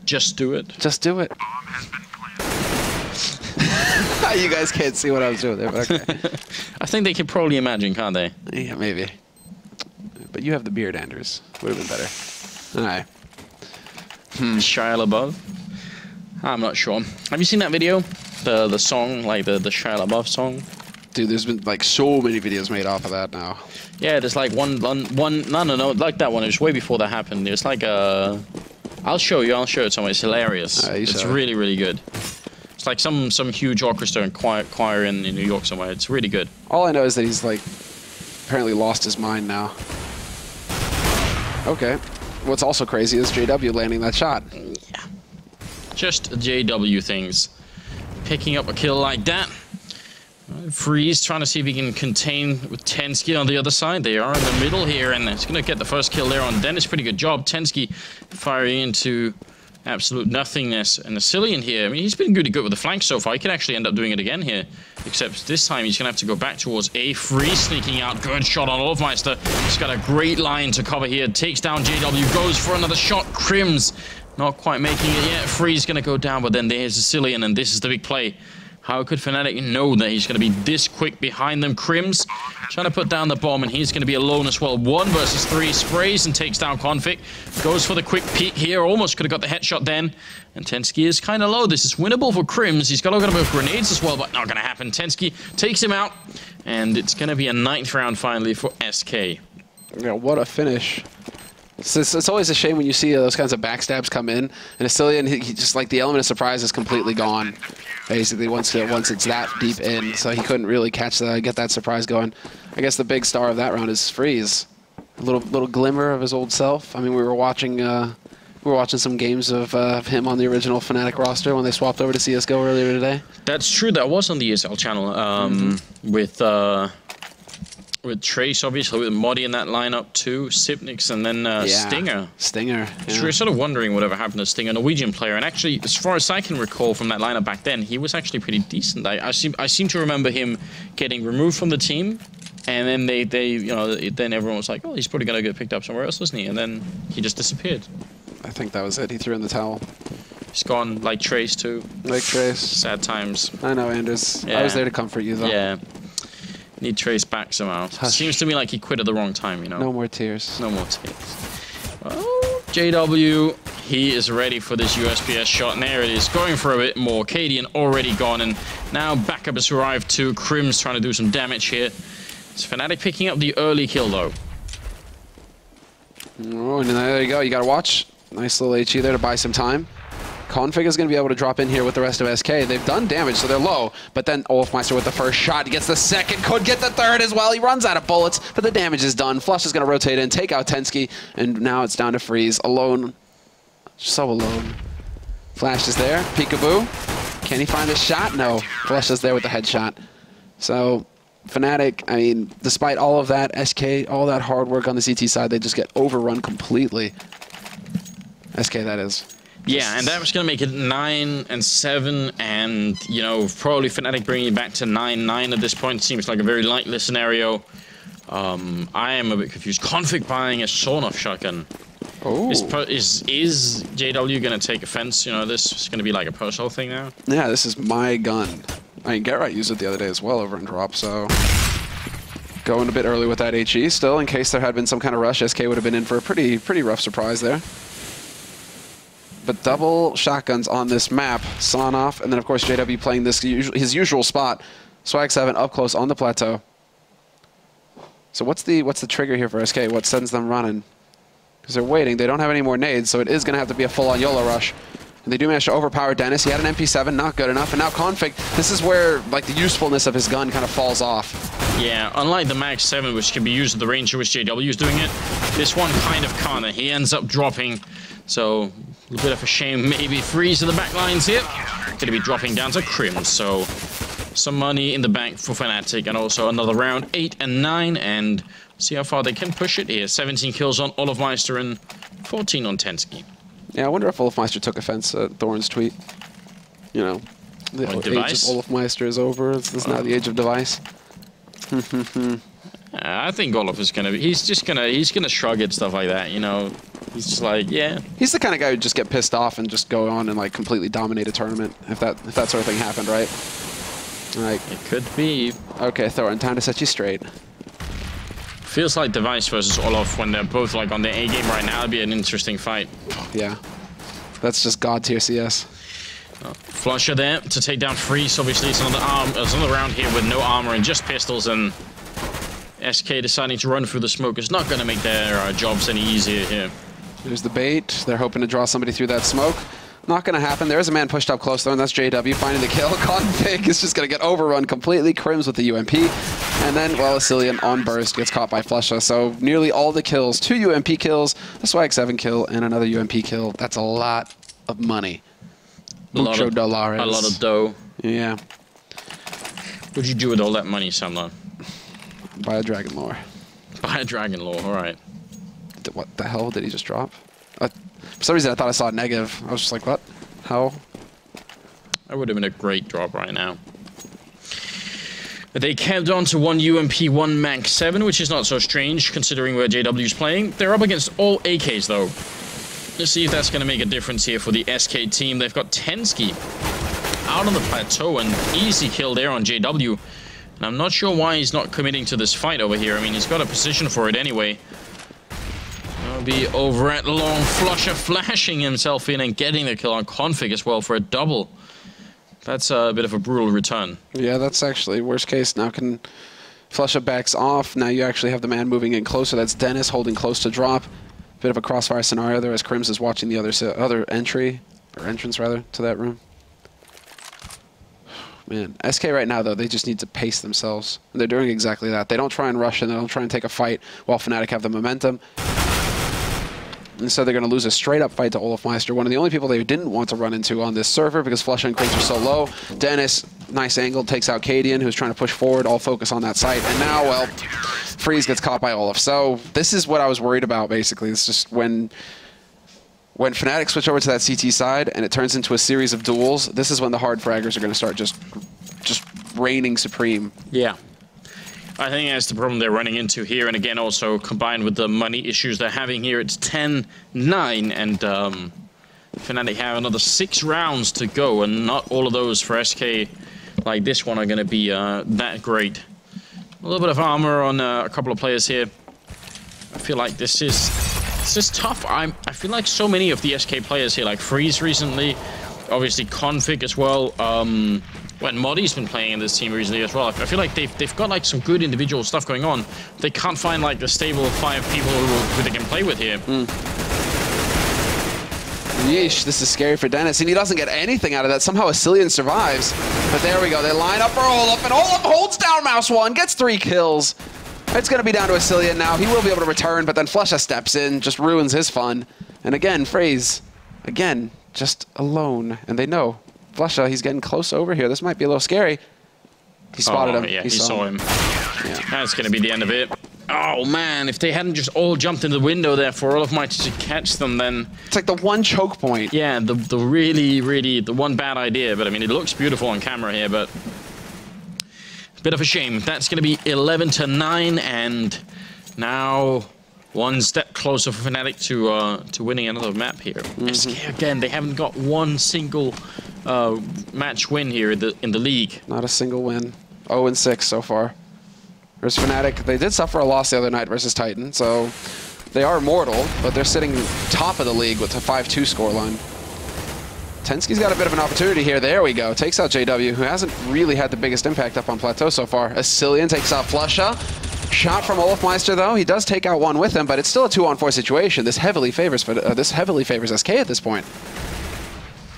Just do it. Just do it. You guys can't see what I was doing there, but okay. I think they can probably imagine, can't they? Yeah, maybe. But you have the beard, Anders. Would have been better. All right. Shia LaBeouf? I'm not sure. Have you seen that video? The song, like the Shia LaBeouf song? Dude, there's been like so many videos made off of that now. Yeah, there's like one, no, like that one. It was way before that happened. It's like a... I'll show it somewhere. It's hilarious. It's really, really good. It's like some huge orchestra and choir in New York somewhere. It's really good. All I know is that he's like apparently lost his mind now. Okay. What's also crazy is JW landing that shot. Yeah. Just JW things. Picking up a kill like that. Freeze trying to see if he can contain with Tensky on the other side. They are in the middle here, and it's going to get the first kill there on Dennis. Pretty good job. Tensky firing into absolute nothingness. And the Cillian here, I mean, he's been really good with the flank so far. He could actually end up doing it again here. Except this time he's going to have to go back towards A. Freeze sneaking out. Good shot on Olofmeister. He's got a great line to cover here. Takes down JW. Goes for another shot. Crims not quite making it yet. Freeze going to go down, but then there's the Cillian, and this is the big play. How could Fnatic know that he's going to be this quick behind them? Crims trying to put down the bomb, and he's going to be alone as well. 1 versus 3, sprays and takes down Config. Goes for the quick peek here. Almost could have got the headshot then. And Tensky is kind of low. This is winnable for Crims. He's got a lot of grenades as well, but not going to happen. Tensky takes him out, and it's going to be a 9th round finally for SK. Yeah, what a finish. It's always a shame when you see those kinds of backstabs come in, and ESEA, he just like the element of surprise is completely gone. Basically, once it's that deep in, so he couldn't really get that surprise going. I guess the big star of that round is Freeze, a little glimmer of his old self. I mean, we were watching some games of him on the original Fnatic roster when they swapped over to CSGO earlier today. That's true. That was on the ESL channel with With Trace, obviously, with Modi in that lineup too, Sipnix, and then Stinger. Stinger. Yeah. So we're sort of wondering whatever happened to Stinger, a Norwegian player. And actually, as far as I can recall from that lineup back then, he was actually pretty decent. I seem to remember him getting removed from the team, and then then everyone was like, oh, he's probably gonna get picked up somewhere else, isn't he? And then he just disappeared. I think that was it. He threw in the towel. He's gone like Trace too. Like Trace. Sad times. I know, Anders. Yeah. I was there to comfort you, though. Yeah. Need Trace back somehow. Hush. Seems to me like he quit at the wrong time, you know. No more tears. No more tears. Well, JW, he is ready for this USPS shot, and there it is, going for a bit more. Cadian already gone, and now backup has arrived too. Crim's trying to do some damage here. It's Fnatic picking up the early kill, though. Oh, and there you go. You got to watch. Nice little HE there to buy some time. Config is going to be able to drop in here with the rest of SK. They've done damage, so they're low. But then Olafmeister with the first shot. He gets the second, could get the third as well. He runs out of bullets, but the damage is done. Flush is going to rotate in, take out Tensky, and now it's down to Freeze. Alone. So alone. Flash is there. Peekaboo. Can he find a shot? No. Flush is there with the headshot. So Fnatic, I mean, despite all of that, SK, all that hard work on the CT side, they just get overrun completely. SK, that is. Yeah, and that was going to make it 9-7, and, you know, probably Fnatic bringing it back to 9-9 at this point. Seems like a very likely scenario. I am a bit confused. Config buying a sawn-off shotgun. Oh. Is JW going to take offense? You know, this is going to be like a personal thing now? Yeah, this is my gun. I mean, Geralt used it the other day as well over in drop, so... Going a bit early with that HE still, in case there had been some kind of rush. SK would have been in for a pretty rough surprise there. But double shotguns on this map, sawn off, and then of course JW playing this his usual spot. Swag 7 up close on the plateau. So what's the trigger here for SK? What sends them running? Because they're waiting. They don't have any more nades, so it is going to have to be a full-on YOLO rush. And they do manage to overpower Dennis. He had an MP7, not good enough. And now Config, this is where like the usefulness of his gun kind of falls off. Yeah, unlike the Mag 7, which can be used at the range in which JW is doing it, this one kind of can't. He ends up dropping. So a little bit of a shame. Maybe Freeze in the back lines here. Going to be dropping down to Crim. So some money in the bank for Fnatic, and also another round 8 and 9, and see how far they can push it here. 17 kills on Olafmeister and 14 on Tensky. Yeah, I wonder if Olafmeister took offense at Thorn's tweet. You know, the age of Olafmeister is over. This is now the age of device. I think Olaf is gonna be. He's gonna shrug at stuff like that. You know, he's just like, yeah. He's the kind of guy who'd just get pissed off and just go on and like completely dominate a tournament if that sort of thing happened, right? Like it could be. Okay, Thorin, time to set you straight. Feels like Device versus Olaf when they're both like on their A game right now. It'd be an interesting fight. Yeah, that's just god tier CS. Flusher there to take down Freeze. Obviously, it's another round here with no armor and just pistols, and SK deciding to run through the smoke is not going to make their jobs any easier here. There's the bait. They're hoping to draw somebody through that smoke. Not going to happen. There's a man pushed up close, though, and that's JW finding the kill. Config is just going to get overrun completely. Crims with the UMP. And then, well, Asilian on burst gets caught by Flusha. So nearly all the kills. 2 UMP kills, a Swag 7 kill, and another UMP kill. That's a lot of money. A lot of dough. Yeah. What'd you do with all that money, Samla? Buy a Dragon Lore. Buy a Dragon Lore, alright. What the hell did he just drop? For some reason, I thought I saw a negative. I was just like, what? How? That would have been a great drop right now. But they kept on to 1 UMP, 1 Mag 7, which is not so strange, considering where JW's playing. They're up against all AKs, though. Let's see if that's going to make a difference here for the SK team. They've got Tensky out on the plateau, and easy kill there on JW. And I'm not sure why he's not committing to this fight over here. I mean, he's got a position for it anyway. That'll be over at long. Flusher flashing himself in and getting the kill on Config as well for a double. That's a bit of a brutal return. Yeah, that's actually worst case. Now can Flusher backs off. Now you actually have the man moving in closer. That's Dennis holding close to drop. Bit of a crossfire scenario there as Crims is watching the other entrance rather, to that room. Man, SK right now, though, they just need to pace themselves. And they're doing exactly that. They don't try and rush and they don't try and take a fight while Fnatic have the momentum. And so they're going to lose a straight-up fight to Olafmeister, one of the only people they didn't want to run into on this server because Flush and Crims are so low. Dennis, nice angle, takes out Cadian, who's trying to push forward, all focus on that site. And now, well, Freeze gets caught by Olaf. So this is what I was worried about, basically. It's just when Fnatic switch over to that CT side and it turns into a series of duels, this is when the hard fraggers are going to start just reigning supreme. Yeah. I think that's the problem they're running into here. And again, also combined with the money issues they're having here, it's 10-9. And Fnatic have another 6 rounds to go. And not all of those for SK like this one are going to be that great. A little bit of armor on a couple of players here. I feel like this is tough. I feel like so many of the SK players here, like Freeze recently, obviously Config as well. When Moddy's been playing in this team recently as well, I feel like they've got like some good individual stuff going on. They can't find like the stable 5 people who they can play with here. Yeesh, this is scary for Dennis, and he doesn't get anything out of that. Somehow Asilian survives, but there we go. They line up for Olaf, and Olaf holds down Mouse 1, gets 3 kills. It's going to be down to Asilian now. He will be able to return, but then Flesha steps in, just ruins his fun. And again, Fraze, again, just alone, and they know. Flesha, he's getting close over here. This might be a little scary. He spotted him. Yeah, he saw him. Yeah. That's going to be the end of it. Oh, man, if they hadn't just all jumped in the window there for Olaf might to catch them, then... It's like the one choke point. Yeah, the really, the one bad idea. But, I mean, it looks beautiful on camera here, but... Bit of a shame. That's going to be 11-9, and now... one step closer for Fnatic to winning another map here. SK again, they haven't got one single match win here in the league. Not a single win. 0-6 so far. Whereas Fnatic, they did suffer a loss the other night versus Titan, so they are mortal, but they're sitting top of the league with a 5-2 scoreline. Tensky's got a bit of an opportunity here. There we go. Takes out JW, who hasn't really had the biggest impact up on Plateau so far. Asilian takes out Flusha. Shot from Olafmeister though. He does take out one with him, but it's still a 2-on-4 situation. This heavily favors SK at this point.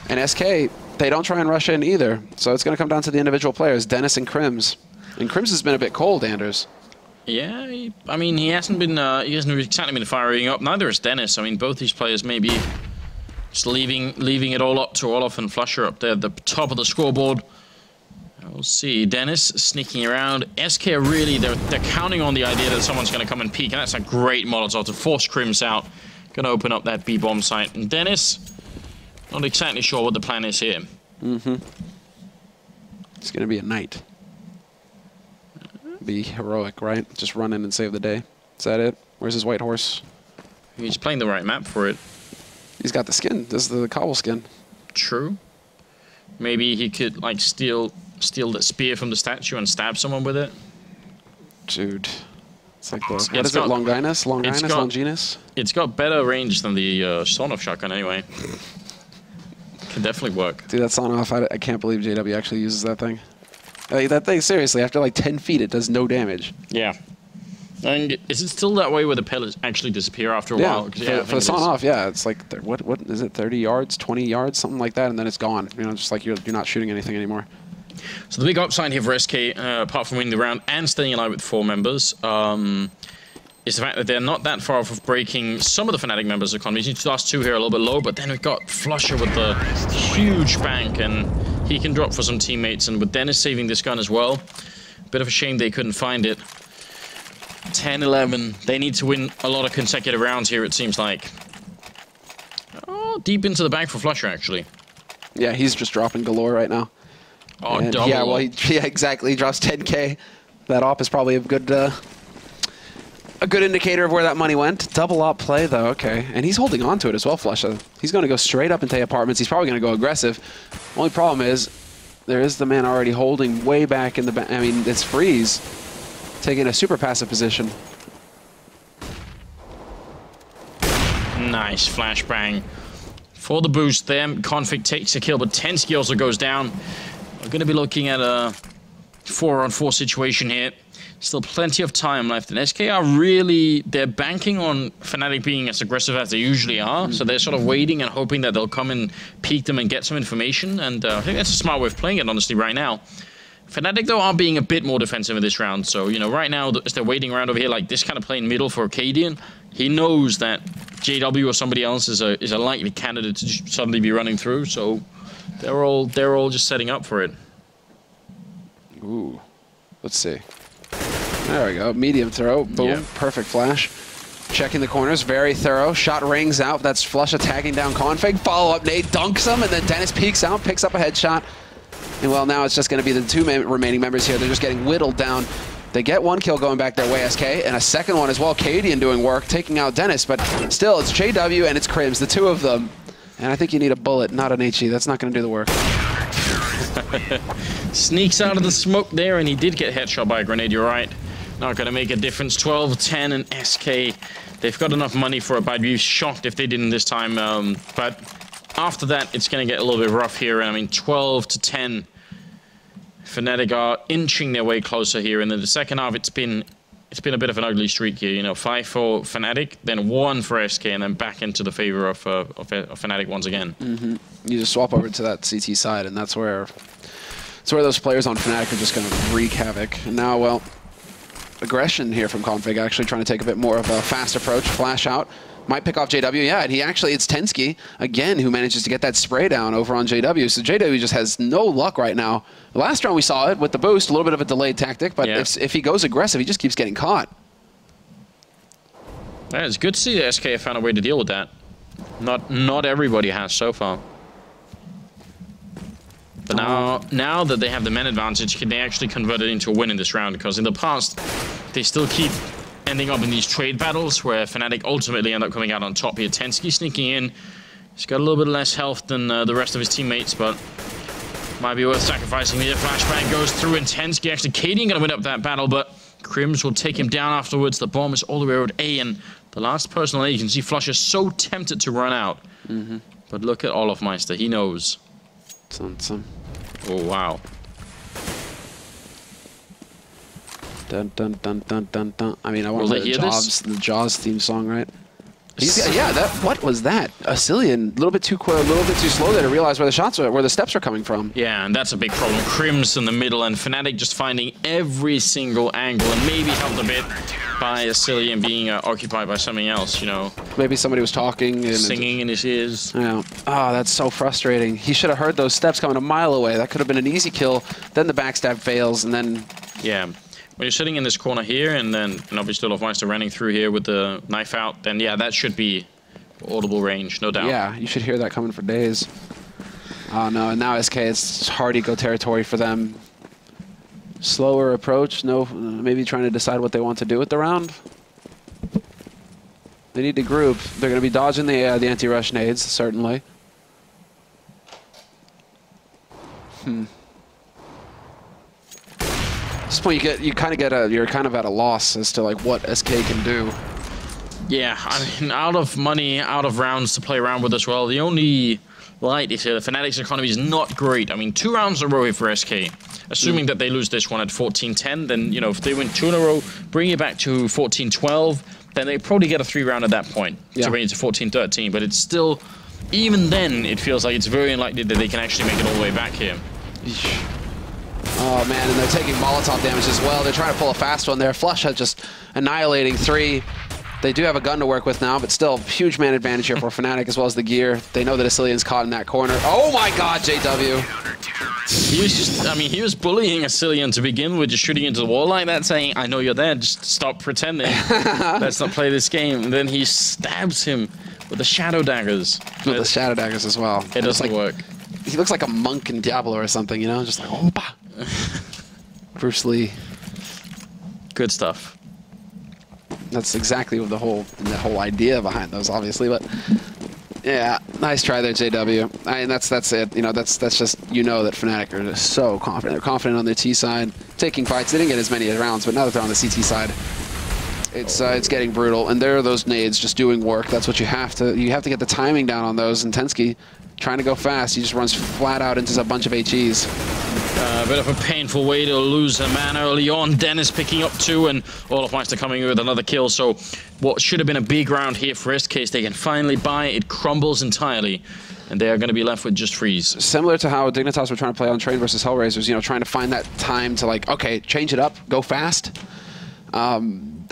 And SK, they don't try and rush in either. So it's going to come down to the individual players, Dennis and Crims. And Crims has been a bit cold, Anders. Yeah, I mean he hasn't exactly been firing up. Neither has Dennis. I mean both these players maybe just leaving it all up to Olaf and Flusher up there at the top of the scoreboard. We'll see. Dennis sneaking around. SK really, they're counting on the idea that someone's going to come and peek, and that's a great Molotov to force Crims out. Going to open up that B-bomb site. And Dennis, not exactly sure what the plan is here. It's going to be a knight. Be heroic, right? Just run in and save the day. Is that it? Where's his white horse? He's playing the right map for it. He's got the skin. This is the cobble skin. True. Maybe he could, like, steal the spear from the statue and stab someone with it. Dude. It's like the... What is it? Longinus? Longinus? It's got better range than the Son-Off shotgun anyway. Can definitely work. Dude, that Son-Off, I can't believe JW actually uses that thing. Like, that thing, seriously, after like 10 feet, it does no damage. Yeah. And is it still that way where the pellets actually disappear after a while? Yeah, for the Son-Off, yeah, it's like, what is it, 30 yards, 20 yards, something like that, and then it's gone. You know, just like you're not shooting anything anymore. So the big upside here for SK, apart from winning the round and staying alive with 4 members, is the fact that they're not that far off of breaking some of the Fnatic members' economies. The last 2 here are a little bit low, but then we've got Flusher with the huge bank, and he can drop for some teammates, and with Dennis saving this gun as well, bit of a shame they couldn't find it. 10-11. They need to win a lot of consecutive rounds here, it seems like. Oh, deep into the bag for Flusher, actually. Yeah, he's just dropping galore right now. Oh, and double. Yeah, well, yeah, exactly. He drops 10K. That op is probably a good indicator of where that money went. Double op play, though. Okay. And he's holding on to it as well, Flusha. He's going to go straight up into apartments. He's probably going to go aggressive. Only problem is, there is the man already holding way back in the back. I mean, it's Freeze. Taking a super passive position. Nice flashbang for the boost there. Config takes a kill, but Tensky also goes down. We're going to be looking at a 4-on-4 situation here. Still plenty of time left. And SK are really, they're banking on Fnatic being as aggressive as they usually are. So they're sort of waiting and hoping that they'll come and peek them and get some information. And I think that's a smart way of playing it, honestly, right now. Fnatic, though, are being a bit more defensive in this round. So, you know, right now, as they're waiting around over here, like this kind of playing middle for Arcadian, he knows that JW or somebody else is a likely candidate to just suddenly be running through. So they're all just setting up for it. Ooh, let's see. There we go. Medium throw. Boom. Yeah. Perfect flash. Checking the corners. Very thorough. Shot rings out. That's Flush attacking down Config. Follow up nade. Dunks him. And then Dennis peeks out. Picks up a headshot. And well, now it's just going to be the two remaining members here. They're just getting whittled down. They get one kill going back their way, SK, and a second one as well. Cadian doing work, taking out Dennis. But still, it's JW and it's Crims, the two of them. And I think you need a bullet, not an HE. That's not going to do the work. Sneaks out of the smoke there, and he did get headshot by a grenade, you're right. Not going to make a difference. 12, 10, and SK. They've got enough money for it, but I'd be shocked if they didn't this time. But after that, it's going to get a little bit rough here. I mean, 12 to 10. Fnatic are inching their way closer here. And in the second half, it's been a bit of an ugly streak here. You know, 5 for Fnatic, then 1 for SK, and then back into the favor of Fnatic once again. You just swap over to that CT side, and that's where those players on Fnatic are just going to wreak havoc. And now, well, aggression here from Config, actually trying to take a bit more of a fast approach. Flash out. Might pick off JW, yeah, and it's Tensky, again, who manages to get that spray down over on JW. So JW just has no luck right now. The last round we saw it with the boost, a little bit of a delayed tactic, but yeah. if he goes aggressive, he just keeps getting caught. Yeah, it's good to see that SK have found a way to deal with that. Not everybody has so far. But now that they have the men advantage, can they actually convert it into a win in this round? Because in the past, they still keep ending up in these trade battles where Fnatic ultimately end up coming out on top here. Tensky sneaking in. He's got a little bit less health than the rest of his teammates, but might be worth sacrificing. The flashbang goes through, and Tensky actually, Cadian gonna win up that battle, but Crims will take him down afterwards. The bomb is all the way over at A, and the last person on A, you can see Flush is so tempted to run out. But look at Olofmeister, he knows. Oh, wow. Dun dun dun dun dun dun. I mean, I want to hear the Jaws theme song, right? Yeah, what was that? Asilian, a little bit too quick, a little bit too slow there to realize where the steps are coming from. Yeah, and that's a big problem. Crims in the middle, and Fnatic just finding every single angle, and maybe helped a bit by Asilian being occupied by something else, you know. Maybe somebody was talking and singing in his ears. Yeah. Oh, that's so frustrating. He should have heard those steps coming a mile away. That could have been an easy kill. Then the backstab fails, and then yeah. When you're sitting in this corner here, and obviously Olofmeister running through here with the knife out, then yeah, that should be audible range, no doubt. Yeah, you should hear that coming for days. Oh no, and now SK, it's hard eco territory for them. Slower approach, maybe trying to decide what they want to do with the round. They need to group. They're going to be dodging the anti-rush nades, certainly. At this point, you're kind of at a loss as to like what SK can do. Yeah, I mean, out of money, out of rounds to play around with as well. The only light is here. The Fnatic's economy is not great. I mean, 2 rounds in a row here for SK. Assuming that they lose this one at 14-10, then, you know, if they win 2 in a row, bring it back to 14-12, then they probably get a 3 round at that point to bring it to 14-13. But it's still, even then, it feels like it's very unlikely that they can actually make it all the way back here. Oh man, and they're taking Molotov damage as well. They're trying to pull a fast one there. Flush had just annihilating 3. They do have a gun to work with now, but still huge man advantage here for Fnatic as well as the gear. They know that Asilian's caught in that corner. Oh my god, JW. He was just, I mean, he was bullying Asilian to begin with, just shooting into the wall like that, saying, I know you're there, just stop pretending. Let's not play this game. And then he stabs him with the shadow daggers. With the shadow daggers as well. It doesn't work. He looks like a monk in Diablo or something, you know? Just like, oh, bah. Bruce Lee. Good stuff. That's exactly what the whole idea behind those, obviously. But yeah, nice try there, JW. I mean, that's it. You know, that's just, you know, that Fnatic are just so confident. They're confident on their T side, taking fights. They didn't get as many rounds, but now that they're on the CT side, it's getting brutal. And there are those nades just doing work. That's what you have to get the timing down on those. And Tensky, trying to go fast, he just runs flat out into a bunch of HEs. A bit of a painful way to lose a man early on. Dennis picking up 2, and Olofmeister coming with another kill. So what should have been a big round here for SK, they can finally buy it. It crumbles entirely, and they are going to be left with just freeze. Similar to how Dignitas were trying to play on Train versus Hellraisers, you know, trying to find that time to, like, okay, change it up, go fast. I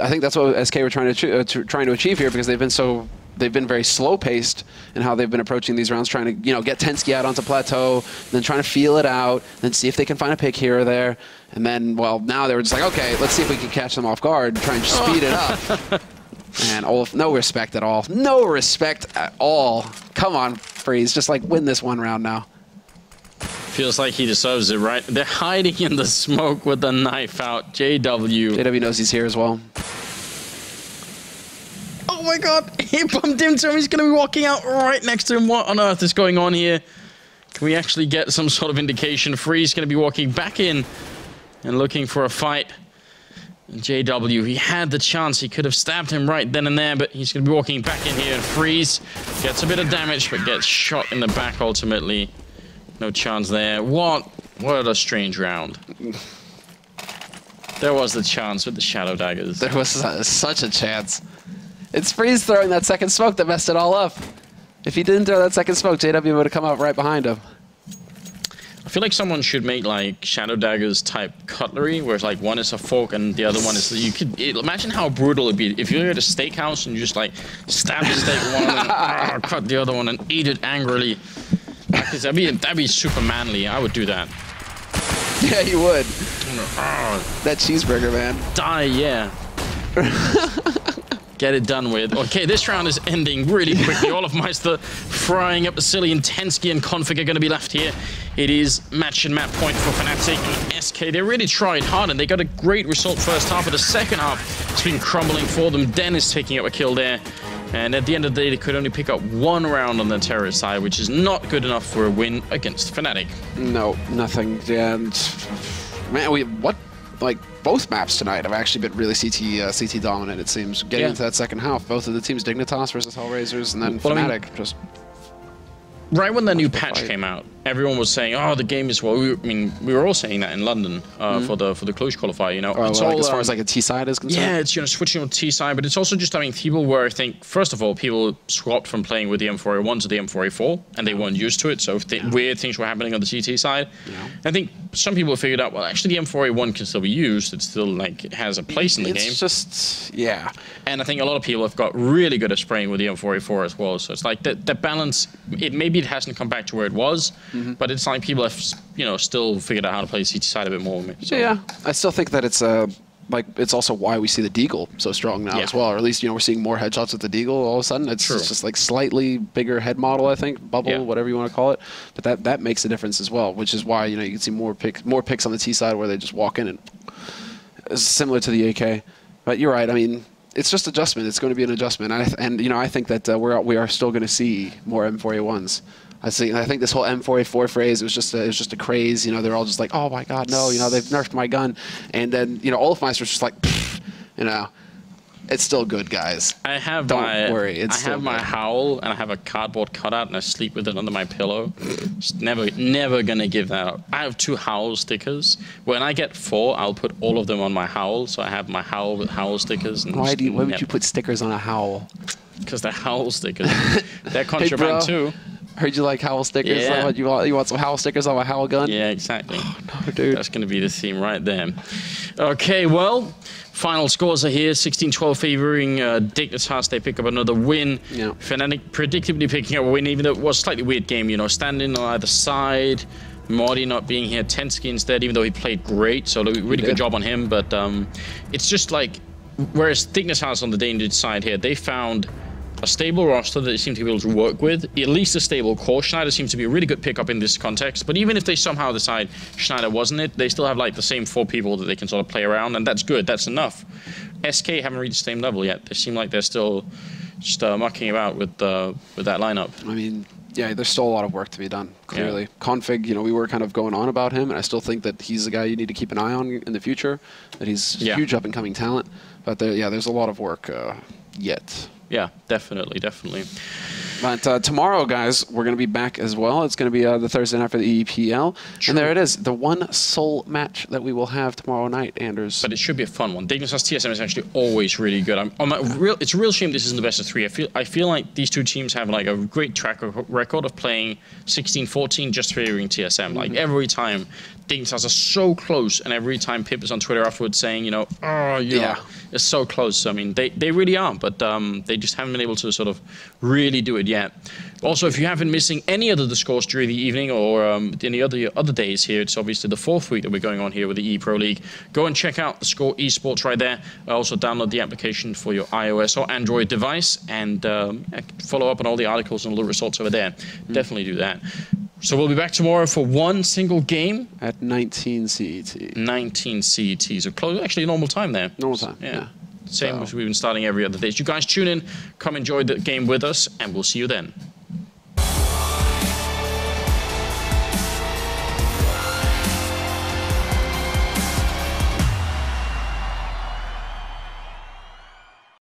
think that's what SK were trying to achieve here, because they've been so they've been very slow-paced in how they've been approaching these rounds, trying to, you know, get Tensky out onto plateau, then trying to feel it out, then see if they can find a pick here or there. And then, well, now they were just like, okay, let's see if we can catch them off guard, try and speed it up. And Olaf, no respect at all. No respect at all. Come on, Freeze, just like win this one round now. Feels like he deserves it, right? They're hiding in the smoke with the knife out. JW knows he's here as well. Oh my god, he bumped into him. He's going to be walking out right next to him. What on earth is going on here? Can we actually get some sort of indication? Freeze going to be walking back in and looking for a fight. And JW, he had the chance. He could have stabbed him right then and there, but he's going to be walking back in here. And Freeze gets a bit of damage, but gets shot in the back ultimately. No chance there. What a strange round. There was the chance with the Shadow Daggers. There was such a chance. It's Freeze throwing that second smoke that messed it all up. If he didn't throw that second smoke, JW would have come up right behind him. I feel like someone should make like Shadow Daggers type cutlery, where it's like one is a fork and the other one is... You could imagine how brutal it'd be if you're at a steakhouse and you just like stab the steak one and then cut the other one and eat it angrily. That'd be super manly. I would do that. Yeah, you would. That cheeseburger, man. Die, yeah. Get it done with. Okay, this round is ending really quickly. Olafmeister frying up the silly, and Tensky and Config are going to be left here. It is match and map point for Fnatic and SK. They really tried hard, and they got a great result first half, but the second half it's been crumbling for them. Den is taking up a kill there. And at the end of the day, they could only pick up one round on the terrorist side, which is not good enough for a win against Fnatic. No, nothing. And man, like both maps tonight have actually been really CT dominant. It seems getting into that second half. Both of the teams, Dignitas versus Hellraisers, and then Fnatic just. Right when the new patch came out, everyone was saying, "Oh, the game is well." We were all saying that in London for the Cluj qualifier. You know, it's all, as far as like a T side is concerned. Yeah, it's switching on T side, but it's also just people were, I think, first of all, people swapped from playing with the M4A1 to the M4A4, and they weren't used to it. So weird things were happening on the CT side. Yeah. I think some people figured out, well, actually, the M4A1 can still be used. It still it has a place in the game. It's just And I think a lot of people have got really good at spraying with the M4A4 as well. So it's like the balance. Maybe it hasn't come back to where it was, but it's like people have still figured out how to play the CT side a bit more. So. Yeah, I still think that it's it's also why we see the Deagle so strong now as well, or at least we're seeing more headshots with the Deagle all of a sudden. It's just like slightly bigger head model, I think, bubble, whatever you want to call it. But that makes a difference as well, which is why you can see more picks on the T side where they just walk in, and it's similar to the AK. But you're right. I mean, it's just adjustment. It's going to be an adjustment, I think that we are still going to see more M4A1s. I think this whole M4A4 phrase was just a craze. They're all just like, oh my god, no, they've nerfed my gun, and then Olafmeister's just like, it's still good, guys. Don't worry. I have my howl, and I have a cardboard cutout, and I sleep with it under my pillow. Just never gonna give that up. I have 2 howl stickers. When I get 4, I'll put all of them on my howl. So I have my howl with howl stickers. And why would you put stickers on a howl? Because they're howl stickers. They're contraband too. Heard you like howl stickers. Yeah. You want some howl stickers on my howl gun? Yeah, exactly. Oh, no, dude. That's going to be the theme right there. Okay, well, final scores are here. 16-12 favoring Dignitas. They pick up another win. Yeah. Fnatic predictably picking up a win, even though it was a slightly weird game. Standing on either side. Morty not being here. Tensky instead, even though he played great. So really good job on him. But it's just like, whereas Dignitas on the Danish side here, they found a stable roster that they seem to be able to work with, at least a stable core. Schneider seems to be a really good pickup in this context, but even if they somehow decide Schneider wasn't it, they still have like the same 4 people that they can sort of play around, and that's good, that's enough. SK haven't reached the same level yet. They seem like they're still just mucking about with that lineup. I mean, yeah, there's still a lot of work to be done, clearly. Yeah. Config, we were kind of going on about him, and I still think that he's the guy you need to keep an eye on in the future, that he's a huge up-and-coming talent, but there's a lot of work yet. Yeah, definitely. But tomorrow, guys, we're going to be back as well. It's going to be the Thursday night for the EPL. True. And there it is, the one sole match that we will have tomorrow night, Anders. But it should be a fun one. Dignitas TSM is actually always really good. It's a real shame this isn't the best of 3. I feel like these two teams have like a great track record of playing 16-14 just favoring TSM. Like every time Dignitas are so close, and every time Pip is on Twitter afterwards saying, you know, oh, yeah, it's so close. I mean, they really are, but they just haven't been able to sort of really do it yet. Also, if you have been missing any of the scores during the evening or any other days here, it's obviously the 4th week that we're going on here with the ePro League. Go and check out the Score Esports right there. Also, download the application for your iOS or Android device and follow up on all the articles and all the results over there. Definitely do that. So we'll be back tomorrow for one single game. At 19 CET. 19 CET. So close, actually normal time there. Normal time, yeah. Same as we've been starting every other day. So you guys tune in, come enjoy the game with us, and we'll see you then.